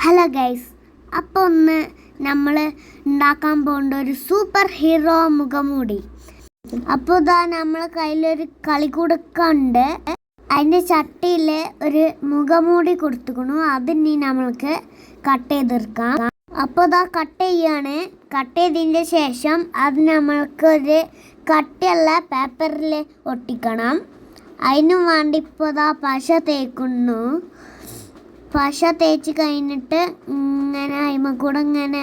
Hello guys, അപ്പോൾ ഒന്ന് നമ്മൾ ഉണ്ടാക്കാൻ പോകേണ്ട ഒരു സൂപ്പർ ഹീറോ മുഖംമൂടി. അപ്പോൾ ഇതാ നമ്മളെ കയ്യിലൊരു കളിക്കുടുക്കുണ്ട്. അതിൻ്റെ ചട്ടിയിൽ ഒരു മുഖംമൂടി കൊടുത്തുക്കണു. അതിനി നമ്മൾക്ക് കട്ട് ചെയ്തെടുക്കാം. അപ്പോൾ ഇതാ കട്ട് ചെയ്യാണ്. കട്ട് ചെയ്തതിൻ്റെ ശേഷം അത് നമ്മൾക്കൊരു കട്ടിയുള്ള പേപ്പറിൽ ഒട്ടിക്കണം. അതിനു വേണ്ടി ഇപ്പോൾ ഇതാ പശ തേക്കുന്നു. പശ തേച്ച് കഴിഞ്ഞിട്ട് ഇങ്ങനെ അതിമ കൂടെ ഇങ്ങനെ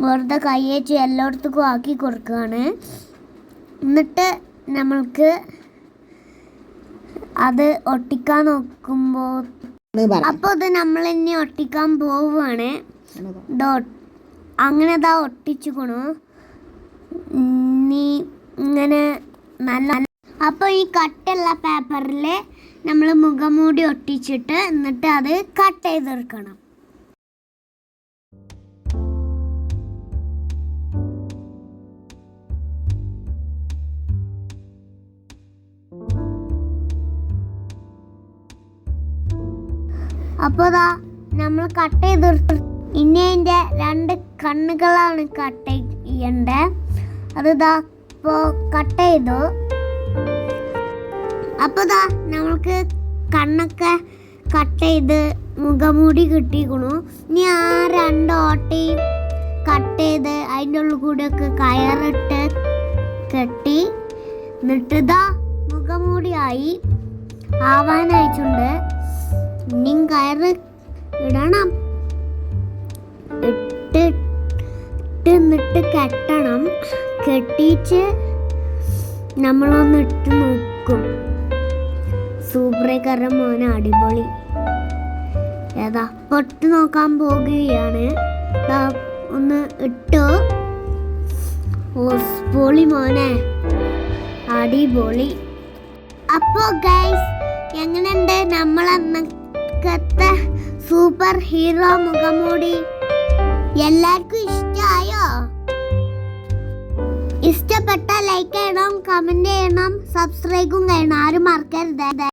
വെറുതെ കയ്യേച്ച് എല്ലായിടത്തേക്കും ആക്കി കൊടുക്കുകയാണ്. എന്നിട്ട് നമ്മൾക്ക് അത് ഒട്ടിക്കാൻ നോക്കുമ്പോൾ അപ്പോൾ ഇത് നമ്മൾ ഇനി ഒട്ടിക്കാൻ പോവുകയാണ്. അങ്ങനെ ഇതാ ഒട്ടിച്ചുകൊണു. ഇനി ഇങ്ങനെ നല്ല അപ്പോൾ ഈ കട്ടുള്ള പേപ്പറിൽ നമ്മൾ മുഖംമൂടി ഒട്ടിച്ചിട്ട് എന്നിട്ട് അത് കട്ട് ചെയ്തെടുക്കണം. അപ്പോൾ ഇതാ നമ്മൾ കട്ട് ചെയ്തെടുത്തു. ഇനി അതിൻ്റെ 2 കണ്ണുകളാണ് കട്ട് ചെയ്യേണ്ടത്. അത് ഇതാ ഇപ്പോൾ കട്ട് ചെയ്തു. അപ്പോൾ ഇതാ നമ്മൾക്ക് കണ്ണൊക്കെ കട്ട് ചെയ്ത് മുഖംമൂടി കിട്ടിക്കണു. ഇനി ആ 2 ഓട്ടയും കട്ട് ചെയ്ത് അതിൻ്റെ ഉള്ളിൽ കൂടെയൊക്കെ കയറിട്ട് കെട്ടി എന്നിട്ട് ഇതാ മുഖംമൂടിയായി ആവാനായിട്ടുണ്ട്. ഇനിയും കയറ് ഇടണം. എന്നിട്ട് കെട്ടണം. കെട്ടിച്ച് നമ്മളൊന്ന് ഇട്ട് നോക്കും. സൂപ്പറേക്കാരൻ മോനെ, അടിപൊളി. ഏതാ പൊട്ട് നോക്കാൻ പോകുകയാണ്. ഒന്ന് ഇട്ടു. പൊളി മോനെ, അടിപൊളി. അപ്പോൾ ഗൈസ്, എങ്ങനെയുണ്ട് നമ്മളന്നത്തെ സൂപ്പർ ഹീറോ മുഖംമൂടി? എല്ലാവർക്കും ഇഷ്ടമായോ? ഇഷ്ടപ്പെട്ട ലൈക്ക് ചെയ്യണം, കമന്റ് ചെയ്യണം, സബ്സ്ക്രൈബും ചെയ്യണം. ആരും മറക്കരുത്.